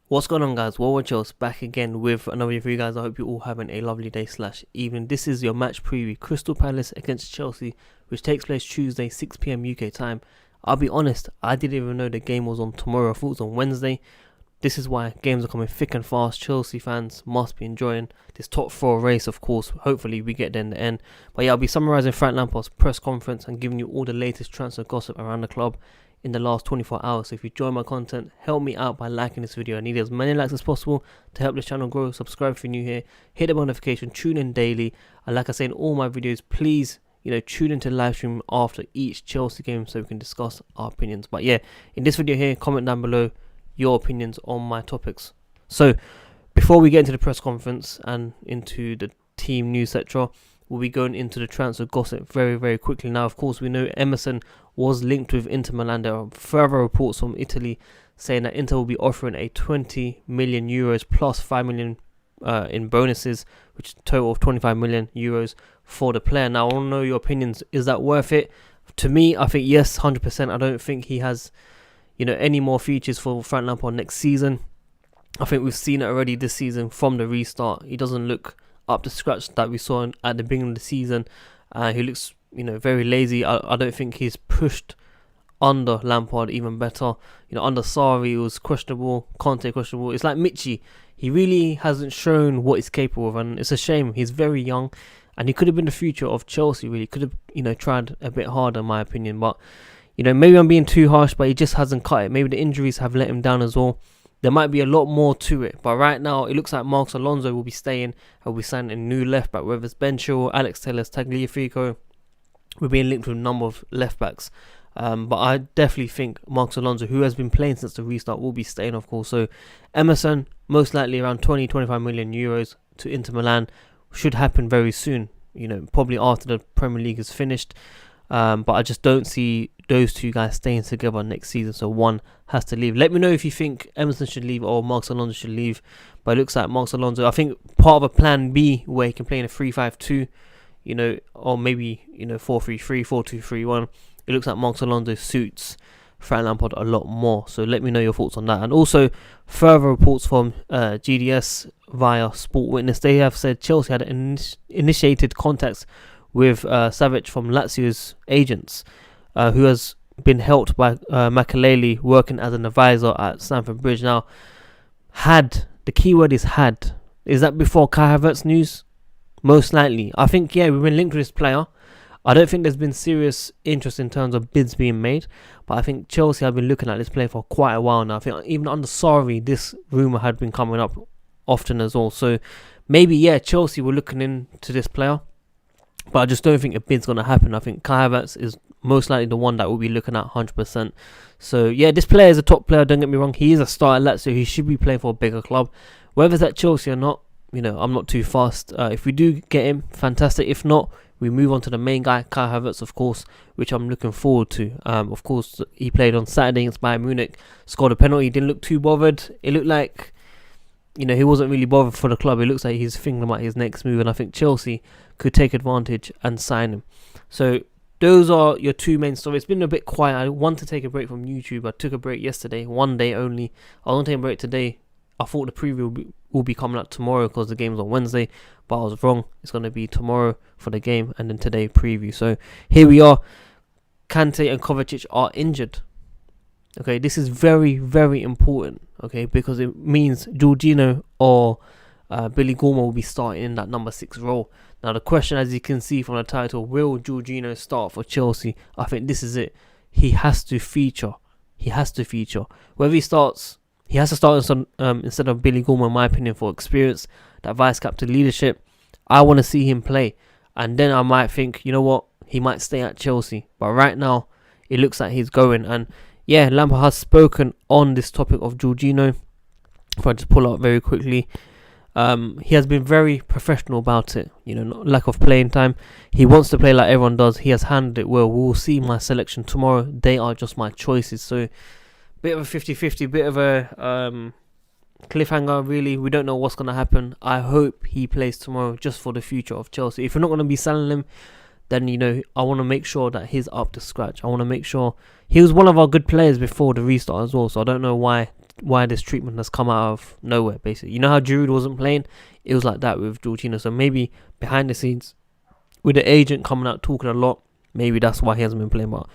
What's going on, guys? Well, Chelsea back again with another video for you guys. I hope you're all having a lovely day / evening. This is your match preview, Crystal Palace against Chelsea, which takes place Tuesday 6 PM UK time. I'll be honest, I didn't even know the game was on tomorrow. I thought it was on Wednesday. This is why games are coming thick and fast. Chelsea fans must be enjoying this top 4 race, of course. Hopefully we get there in the end. But yeah, I'll be summarising Frank Lampard's press conference and giving you all the latest transfer gossip around the club in the last 24 hours. So if you enjoy my content, help me out by liking this video. I need as many likes as possible to help this channel grow. Subscribe if you're new here, hit the notification, tune in daily, and like I say in all my videos, please tune into the live stream after each Chelsea game so we can discuss our opinions. But yeah, in this video here, comment down below your opinions on my topics. So before we get into the press conference and into the team news, etc., we'll be going into the transfer gossip very quickly. Now, of course, we know Emerson was linked with Inter Milan. There are further reports from Italy saying that Inter will be offering a 20 million euros plus 5 million in bonuses, which is a total of 25 million euros for the player. Now, I want to know your opinions. Is that worth it? To me, I think yes, 100%. I don't think he has any more features for Frank Lampard next season. I think we've seen it already this season from the restart. He doesn't look up to scratch that we saw at the beginning of the season. He looks very lazy. I don't think he's pushed under Lampard even better. Under Sarri it was questionable, Conte questionable. It's like Michi. He really hasn't shown what he's capable of, and it's a shame. He's very young and he could have been the future of Chelsea. Really could have tried a bit harder in my opinion, but maybe I'm being too harsh, but he just hasn't cut it. Maybe the injuries have let him down as well. There might be a lot more to it, but right now it looks like Marcos Alonso will be staying. He'll be signing a new left back, whether it's Ben Chilwell, Alex Telles, Tagliafico. We're being linked with a number of left backs, but I definitely think Marcos Alonso, who has been playing since the restart, will be staying, of course. So Emerson, most likely around 20-25 million euros to Inter Milan, should happen very soon. Probably after the Premier League is finished. But I just don't see those two guys staying together next season, so one has to leave. Let me know if you think Emerson should leave or Marcos Alonso should leave. But it looks like Marcos Alonso, I think part of a plan B where he can play in a 3-5-2, or maybe 4-3-3, 4-2-3-1. It looks like Marcos Alonso suits Frank Lampard a lot more. So let me know your thoughts on that. And also further reports from GDS via Sport Witness. They have said Chelsea had initiated contacts with Savic from Lazio's agents, who has been helped by Makelele working as an advisor at Stamford Bridge. Now, the keyword is had. Is that before Kai Havertz news? Most likely. I think, yeah, we've been linked to this player. I don't think there's been serious interest in terms of bids being made, but I think Chelsea have been looking at this player for quite a while now. I think even under Sarri, this rumour had been coming up often as well. So maybe, yeah, Chelsea were looking into this player, but I just don't think a bid's going to happen. I think Kai Havertz is most likely the one that we'll be looking at 100%. So, yeah, this player is a top player, don't get me wrong. He is a star at Lazio. He should be playing for a bigger club. Whether it's at Chelsea or not, I'm not too fast. If we do get him, fantastic. If not, we move on to the main guy, Kai Havertz, of course, which I'm looking forward to. Of course, he played on Saturday against Bayern Munich, scored a penalty. He didn't look too bothered. It looked like he wasn't really bothered for the club. It looks like he's thinking about his next move, and I think Chelsea could take advantage and sign him. So those are your two main stories. It's been a bit quiet. I want to take a break from YouTube. I took a break yesterday, one day only. I want to take a break today. I thought the preview will be coming out tomorrow because the game's on Wednesday, but I was wrong. It's going to be tomorrow for the game and then today preview. So here we are. Kante and Kovacic are injured. Okay, this is very important, okay, because it means Jorginho or Billy Gilmour will be starting in that number 6 role. Now, the question, as you can see from the title, will Jorginho start for Chelsea? I think this is it. He has to feature. Whether he starts, he has to start instead of Billy Gilmour, in my opinion, for experience, that vice-captain leadership. I want to see him play. And then I might think, you know what, he might stay at Chelsea. But right now, it looks like he's going. And yeah, Lampard has spoken on this topic of Jorginho. If I just pull out very quickly, he has been very professional about it. Lack of playing time. He wants to play like everyone does. He has handled it well. We'll see my selection tomorrow. They are just my choices. So, bit of a 50-50, bit of a cliffhanger, really. We don't know what's going to happen. I hope he plays tomorrow just for the future of Chelsea. If we're not going to be selling him, then I want to make sure that he's up to scratch. I want to make sure he was one of our good players before the restart as well. So I don't know why why this treatment has come out of nowhere, basically. You know how Giroud wasn't playing? It was like that with Jorginho. So maybe behind the scenes, with the agent coming out talking a lot, maybe that's why he hasn't been playing. But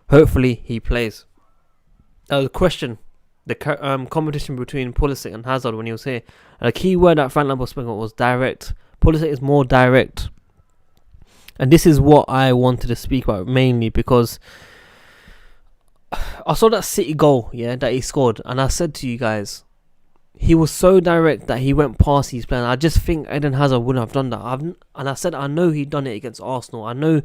hopefully he plays. The question, the competition between Pulisic and Hazard when he was here. And a key word that Frank Lampard spoke about was direct. Pulisic is more direct. And this is what I wanted to speak about mainly because I saw that City goal, that he scored, and I said to you guys, he was so direct that he went past his player. I just think Eden Hazard wouldn't have done that. And I said I know he'd done it against Arsenal. I know,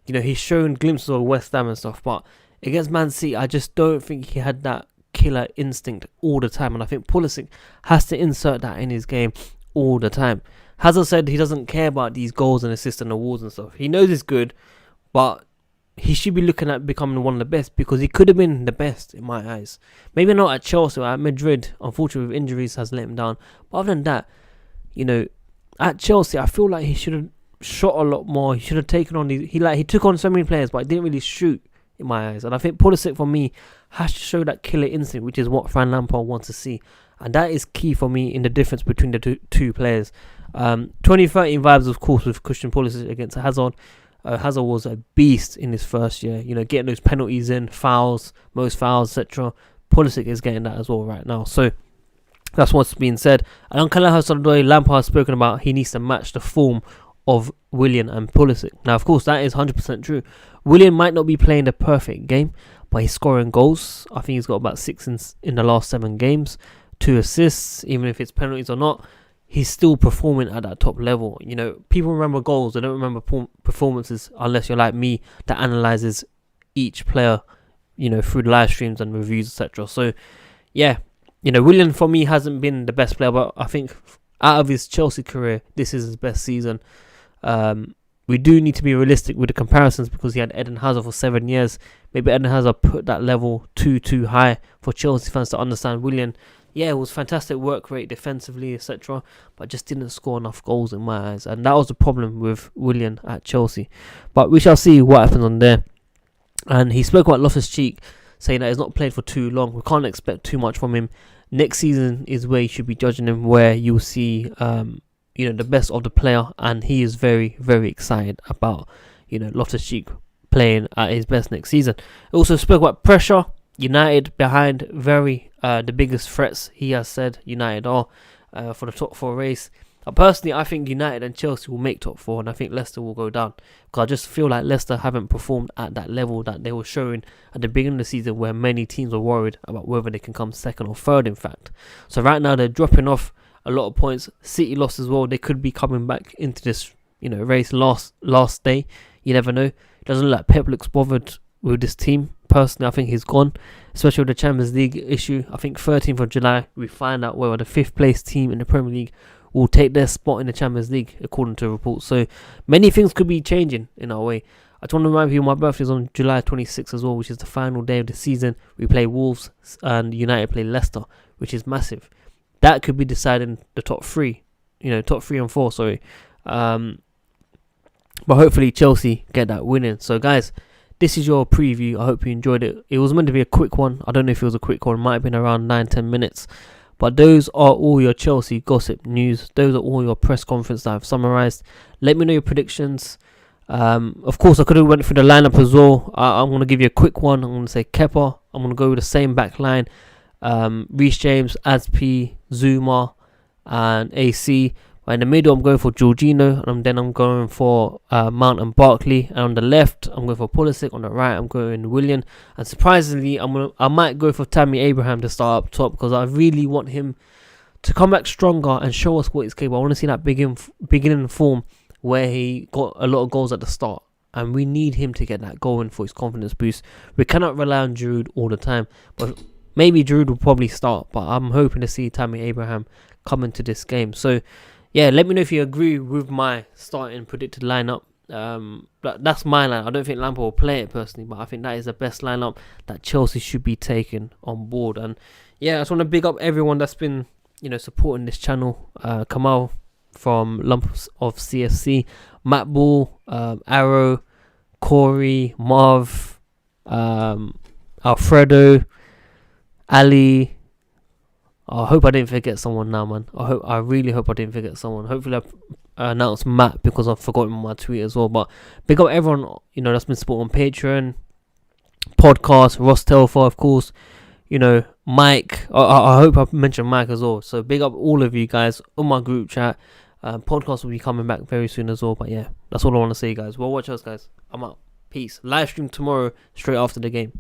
he's shown glimpses of West Ham and stuff, but against Man City, I just don't think he had that killer instinct all the time. And I think Pulisic has to insert that in his game all the time. Hazard said he doesn't care about these goals and assists and awards and stuff. He knows it's good, but he should be looking at becoming one of the best because he could have been the best in my eyes. Maybe not at Chelsea or at Madrid. Unfortunately, with injuries has let him down. But other than that, at Chelsea, I feel like he should have shot a lot more. He should have taken on these. He took on so many players, but he didn't really shoot in my eyes. And I think Pulisic for me has to show that killer instinct, which is what Frank Lampard wants to see, and that is key for me in the difference between the two players. 2013 vibes, of course, with Christian Pulisic against Hazard. Hazard was a beast in his first year, getting those penalties in, fouls, most fouls, etc. Pulisic is getting that as well right now. So that's what's being said. And on hudson-odoi, Lampard has spoken about he needs to match the form of Willian and Pulisic. Now, of course, that is 100% true. Willian might not be playing the perfect game, but he's scoring goals. I think he's got about 6 in the last 7 games, 2 assists, even if it's penalties or not. He's still performing at that top level. People remember goals. They don't remember performances unless you're like me that analyzes each player, through live streams and reviews, etc. So, Willian for me hasn't been the best player, but I think out of his Chelsea career, this is his best season. We do need to be realistic with the comparisons because he had Eden Hazard for 7 years. Maybe Eden Hazard put that level too high for Chelsea fans to understand. Willian, it was fantastic work rate defensively, etc., but just didn't score enough goals in my eyes. And that was the problem with Willian at Chelsea. But we shall see what happens on there. And he spoke about Loftus-Cheek, saying that he's not played for too long. We can't expect too much from him. Next season is where you should be judging him, where you'll see, the best of the player. And he is very, very excited about, Loftus-Cheek playing at his best next season. He also spoke about pressure. United behind the biggest threats, he has said United are for the top 4 race. Personally, I think United and Chelsea will make top 4, and I think Leicester will go down because I just feel like Leicester haven't performed at that level that they were showing at the beginning of the season, where many teams were worried about whether they can come second or third, in fact. So right now they're dropping off a lot of points. City lost as well. They could be coming back into this race last day. You never know. It doesn't look like Pep looks bothered with this team. Personally, I think he's gone, especially with the Champions League issue. I think 13th of July, we find out whether the 5th place team in the Premier League will take their spot in the Champions League, according to reports. So many things could be changing in our way. I just want to remind you, my birthday is on July 26th as well, which is the final day of the season. We play Wolves and United play Leicester, which is massive. That could be deciding the top 3, top 3 and 4, sorry. But hopefully Chelsea get that winning. So guys, this is your preview. I hope you enjoyed it. It was meant to be a quick one. I don't know if it was a quick one. It might have been around 9-10 minutes. But those are all your Chelsea gossip news. Those are all your press conference that I've summarised. Let me know your predictions. Of course, I could have went through the lineup as well. I'm going to give you a quick one. I'm going to say Kepa. I'm going to go with the same back line. Reece James, Aspi, Zuma, and AC. In the middle, I'm going for Jorginho, and then I'm going for Mount and Barkley. And on the left, I'm going for Pulisic. On the right, I'm going Willian. And surprisingly, I might go for Tammy Abraham to start up top because I really want him to come back stronger and show us what he's capable. I want to see that beginning form where he got a lot of goals at the start. And we need him to get that going for his confidence boost. We cannot rely on Giroud all the time. But maybe Giroud will probably start. But I'm hoping to see Tammy Abraham come into this game. So let me know if you agree with my starting predicted lineup. That's my lineup. I don't think Lampard will play it personally, but I think that is the best lineup that Chelsea should be taking on board. And I just want to big up everyone that's been, supporting this channel. Kamal from Lumps of CFC, Matt Ball, Arrow, Corey, Marv, Alfredo, Ali, I hope I didn't forget someone now, man. I really hope I didn't forget someone. Hopefully I announced Matt because I've forgotten my tweet as well. But big up everyone, that's been supporting on Patreon, podcast, Ross Telfer, of course, Mike. I hope I mentioned Mike as well. So big up all of you guys on my group chat. Podcast will be coming back very soon as well. But yeah, that's all I want to say, guys. Well, watch us, guys. I'm out. Peace. Live stream tomorrow straight after the game.